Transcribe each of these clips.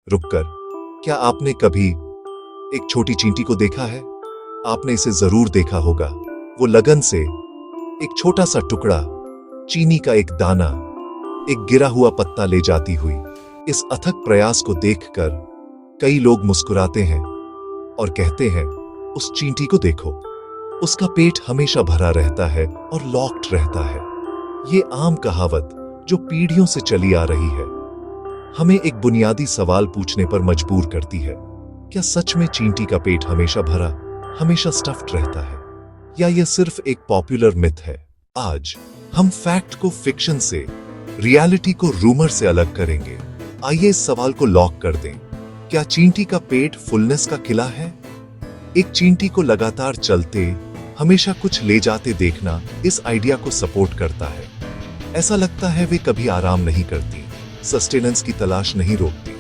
रुककर, क्या आपने कभी एक छोटी चींटी को देखा है? आपने इसे जरूर देखा होगा। वो लगन से एक छोटा सा टुकड़ा, चीनी का एक दाना, एक गिरा हुआ पत्ता ले जाती हुई। इस अथक प्रयास को देखकर कई लोग मुस्कुराते हैं और कहते हैं, उस चींटी को देखो, उसका पेट हमेशा भरा रहता है और लॉक्ड रहता है। ये आम कहावत जो पीढ़ियों से चली आ रही है, हमें एक बुनियादी सवाल पूछने पर मजबूर करती है। क्या सच में चींटी का पेट हमेशा भरा, हमेशा स्टफ्ड रहता है, या यह सिर्फ एक पॉपुलर मिथ है? आज हम फैक्ट को फिक्शन से, रियलिटी को रूमर से अलग करेंगे। आइए इस सवाल को लॉक कर दें। क्या चींटी का पेट फुलनेस का किला है? एक चींटी को लगातार चलते, हमेशा कुछ ले जाते देखना इस आइडिया को सपोर्ट करता है। ऐसा लगता है वे कभी आराम नहीं करती, सस्टेनेंस की तलाश नहीं रोकती।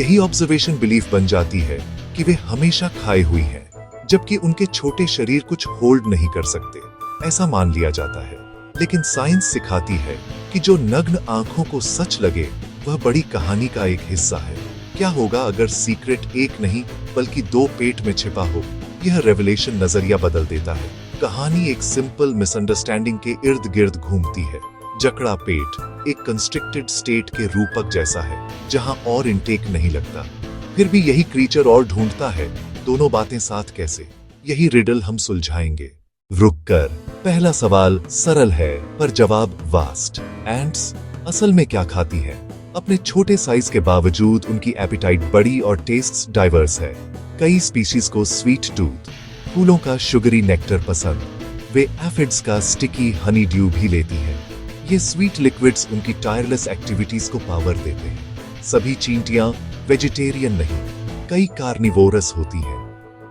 यही ऑब्जर्वेशन बिलीफ बन जाती है कि वे हमेशा खाए हुई हैं, जबकि उनके छोटे शरीर कुछ होल्ड नहीं कर सकते, ऐसा मान लिया जाता है। लेकिन साइंस सिखाती है कि जो नग्न आंखों को सच लगे वह बड़ी कहानी का एक हिस्सा है। क्या होगा अगर सीक्रेट एक नहीं बल्कि दो पेट में छिपा हो? यह रेवलेशन नजरिया बदल देता है। कहानी एक सिंपल मिसअंडरस्टैंडिंग के इर्द गिर्द घूमती है। जकड़ा पेट एक कंस्ट्रिक्टेड स्टेट के रूपक जैसा है, जहां और इनटेक नहीं लगता। फिर भी यही क्रीचर और ढूंढता है, दोनों बातें साथ कैसे? यही रिडल हम सुलझाएंगे। रुककर, पहला सवाल सरल है पर जवाब वास्ट। एंट्स असल में क्या खाती हैं? अपने छोटे साइज के बावजूद उनकी एपिटाइट बड़ी और टेस्ट्स डाइवर्स है। कई स्पीशीज को स्वीट टूथ, फूलों का शुगरी नेक्टर पसंद। वे एफिड्स का स्टिकी हनी ड्यू भी लेती हैं। ये स्वीट लिक्विड्स उनकी टायरलेस एक्टिविटीज को पावर देते हैं। सभी चींटियां वेजिटेरियन नहीं, कई कार्निवोरस होती हैं।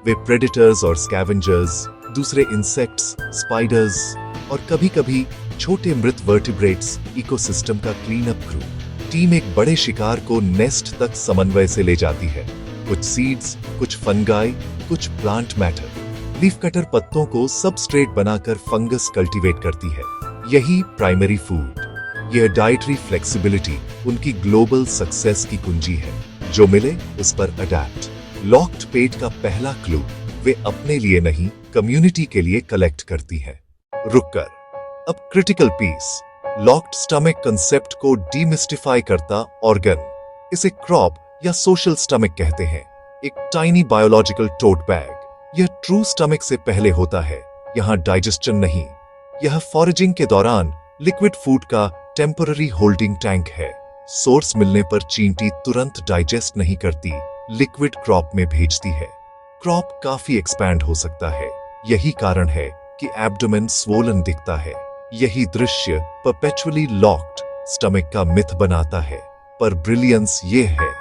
वे प्रेडेटर्स और स्कैवेंजर्स, दूसरे इंसेक्ट्स, स्पाइडर्स और कभी-कभी छोटे मृत वर्टिब्रेट्स, इकोसिस्टम का क्लीन अप क्रू। टीम एक बड़े शिकार को नेस्ट तक समन्वय से ले जाती है। कुछ सीड्स, कुछ फंगाई, कुछ प्लांट मैटर। लीफ कटर पत्तों को सबस्ट्रेट बनाकर फंगस कल्टीवेट करती है। यही प्राइमरी फूड। यह डाइटरी फ्लेक्सिबिलिटी उनकी ग्लोबल सक्सेस की कुंजी है। जो मिले उस पर अडैप्ट। लॉक्ड पेट का पहला क्लू, वे अपने लिए नहीं कम्युनिटी के लिए कलेक्ट करती है। रुककर, अब critical piece, locked stomach concept को डीमिस्टिफाई करता ऑर्गन। इसे क्रॉप या सोशल स्टमक कहते हैं, एक टाइनी बायोलॉजिकल टोट बैग। यह ट्रू स्टमक से पहले होता है। यहां डाइजेस्शन नहीं, यह फॉरेजिंग के दौरान लिक्विड फूड का टेम्पररी होल्डिंग टैंक है। सोर्स मिलने पर चींटी तुरंत डाइजेस्ट नहीं करती, लिक्विड क्रॉप में भेजती है। क्रॉप काफी एक्सपैंड हो सकता है। यही कारण है कि एब्डोमेन स्वोलन दिखता है। यही दृश्य परपेचुअली लॉक्ड स्टमक का मिथ बनाता है। पर ब्रिलियंस ये है,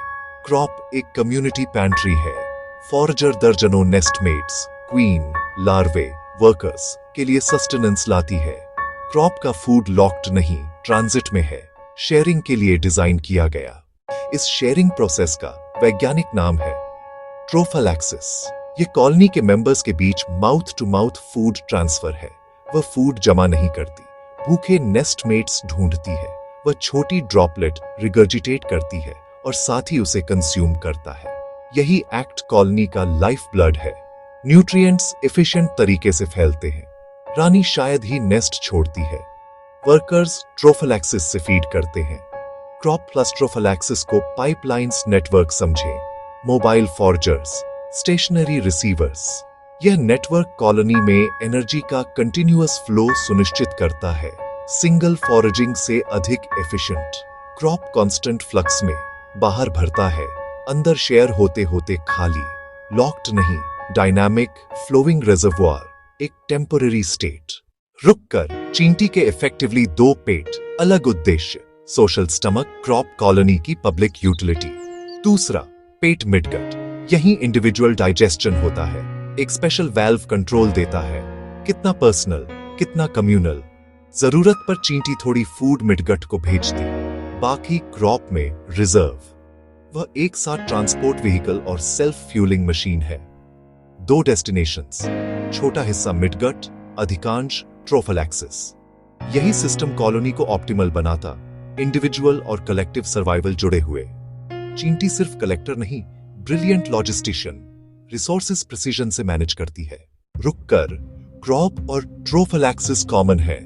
क्रॉप एक कम्युनिटी पैंट्री है। फॉरजर दर्जनों नेस्टमेट्स, क्वीन, लार्वे, वर्कर्स के लिए सस्टेनेंस लाती है। क्रॉप का फूड लॉक्ड नहीं, ट्रांजिट में है, शेयरिंग के लिए डिजाइन किया गया। इस शेयरिंग प्रोसेस का वैज्ञानिक नाम है ट्रोफलैक्सिस। ये कॉलोनी के मेंबर्स के बीच mouth to mouth food transfer है। वह फूड जमा नहीं करती, भूखे नेस्टमेट्स ढूंढती है। वह छोटी ड्रॉपलेट रिगर्जिटेट करती है और साथ ही उसे कंज्यूम करता है। यही एक्ट कॉलोनी का लाइफ ब्लड है। न्यूट्रिएंट्स एफिशिएंट तरीके से फैलते हैं। रानी शायद ही नेस्ट छोड़ती है। वर्कर्स ट्रोफलैक्सिस से फीड करते हैं। क्रॉप प्लस ट्रोफलैक्सिस को पाइपलाइंस नेटवर्क समझें। Mobile foragers, stationary receivers. यह नेटवर्क कॉलोनी में एनर्जी का कंटिन्यूअस फ्लो सुनिश्चित करता है। सिंगल फॉरेजिंग से अधिक एफिशिएंट। क्रॉप कांस्टेंट फ्लक्स में बाहर भरता है, अंदर शेयर होते होते खाली। लॉक्ड नहीं, डायनामिक फ्लोइंग रिजर्वॉयर, एक टेम्पररी स्टेट। रुककर, चींटी के इफेक्टिवली दो पेट, अलग उद्देश्य। सोशल स्टमक, क्रॉप कॉलोनी की पब्लिक यूटिलिटी। दूसरा, पेट मिडगट। यही इंडिविजुअल डाइजेस्शन होता है। एक स्पेशल वाल्व कंट्रोल देता है, कितना पर्सनल, कितना कम्युनल। जरूरत पर चींटी थोड़ी फूड मिडगट को भेजती, बाकी क्रॉप में रिजर्व। वह एक साथ ट्रांसपोर्ट व्हीकल और सेल्फ फ्यूलिंग मशीन है। दो डेस्टिनेशंस, छोटा हिस्सा मिडगट, अधिकांश ट्रोफलैक्सिस। यही सिस्टम कॉलोनी को ऑप्टिमल बनाता, इंडिविजुअल और कलेक्टिव सर्वाइवल जुड़े हुए। चींटी सिर्फ कलेक्टर नहीं, ब्रिलियंट लॉजिस्टिशियन, रिसोर्सेज प्रिसीजन से मैनेज करती है। रुककर क्रॉप और ट्रोफिलैक्सिस कॉमन है,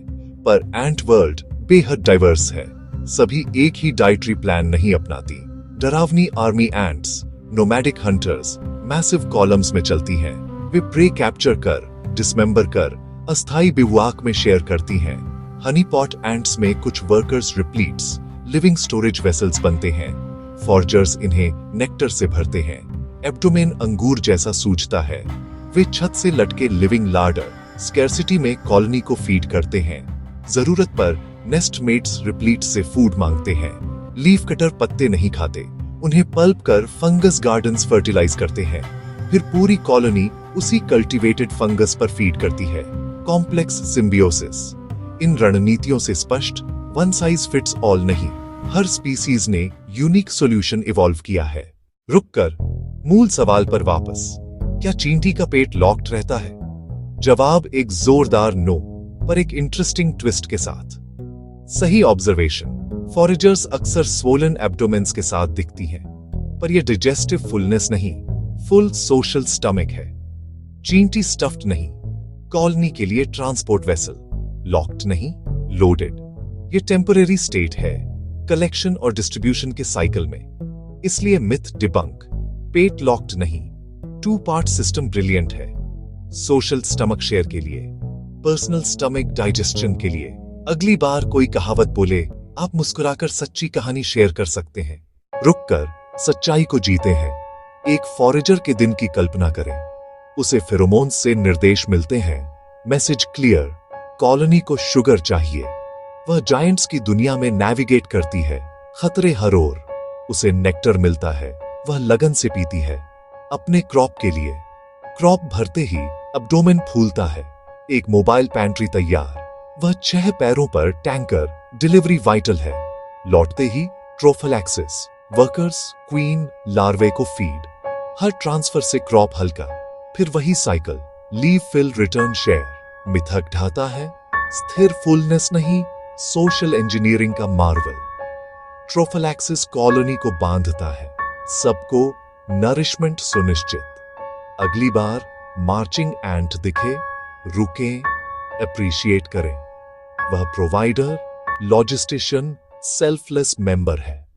पर एंट वर्ल्ड बेहद डाइवर्स है। सभी एक ही डाइटरी प्लान नहीं अपनाती। डरावनी army ants, nomadic hunters, massive columns में चलती हैं। वे प्रे कैप्चर कर, डिसमेंबर कर, अस्थायी बिवाक में शेयर करती हैं। हनी पॉट एंट्स में कुछ वर्कर्स रिप्लीट्स, लिविंग स्टोरेज वेसल्स बनते हैं। फॉर्जर्स इन्हें नेक्टर से भरते हैं। एब्डोमेन अंगूर जैसा सूजता है। वे छत से लटके लिविंग लार्डर, स्कैर्सिटी में कॉलोनी को फीड करते हैं। जरूरत पर नेस्ट मेट्स रिप्लीट से फूड मांगते हैं। लीफ कटर पत्ते नहीं खाते, उन्हें पल्प कर फंगस गार्डन्स फर्टिलाइज करते हैं। फिर पूरी कॉलोनी उसी कल्टीवेटेड फंगस पर फीड करती है। Complex symbiosis. इन रणनीतियों से स्पष्ट वन साइज फिट्स ऑल नहीं, हर स्पीसीज ने यूनिक सॉल्यूशन इवॉल्व किया है। रुककर मूल सवाल पर वापस, क्या चींटी का पेट लॉक्ड रहता है? जवाब एक जोरदार नो, पर एक इंटरेस्टिंग ट्विस्ट के साथ। सही ऑब्जर्वेशन, फॉरेजर्स अक्सर स्वोलन एब्डोमेन्स के साथ दिखती हैं, पर यह डिजेस्टिव फुलनेस नहीं, फुल सोशल स्टमक है। चींटी स्टफ्ड नहीं, कॉलोनी के लिए ट्रांसपोर्ट वेसल, लॉक्ड नहीं, लोडेड। ये टेम्परेरी स्टेट है, कलेक्शन और डिस्ट्रीब्यूशन के साइकिल में। इसलिए मिथ डिबंक, पेट लॉक्ड नहीं, टू पार्ट सिस्टम ब्रिलियंट है। सोशल स्टमक शेयर के लिए, पर्सनल स्टमक डाइजेस्शन के लिए। अगली बार कोई कहावत बोले, आप मुस्कुराकर सच्ची कहानी शेयर कर सकते हैं। रुककर सच्चाई को जीते हैं। एक फॉरेजर के दिन की कल्पना करें। उसे फेरोमोन्स से निर्देश मिलते हैं। मैसेज क्लियर, कॉलोनी को शुगर चाहिए। वह जायंट्स की दुनिया में नेविगेट करती है। खतरे हर ओर। उसे नेक्टर मिलता है, वह लगन से पीती है। अपने क्रॉप के लिए। क्रॉप भरते ही एब्डोमेन फूलता है। एक मोबाइल पैंट्री तैयार। वह 6 पैरों पर टैंकर, डिलीवरी वाइटल है। लौटते ही ट्रोफिलैक्सिस, वर्कर्स, क्वीन, लार्वे को फीड। हर ट्रांसफर से क्रॉप हल्का, फिर वही cycle, leave fill return share. मिथक ढाता है, स्थिर फुलनेस नहीं, सोशल इंजीनियरिंग का मार्वल। ट्रोफिलैक्सिस कॉलोनी को बांधता है, सबको नरिशमेंट सुनिश्चित। अगली बार मार्चिंग एंट दिखे, रुकें, अप्रिशिएट करें। वह प्रोवाइडर, लॉजिस्टिशियन, सेल्फलेस मेंबर है।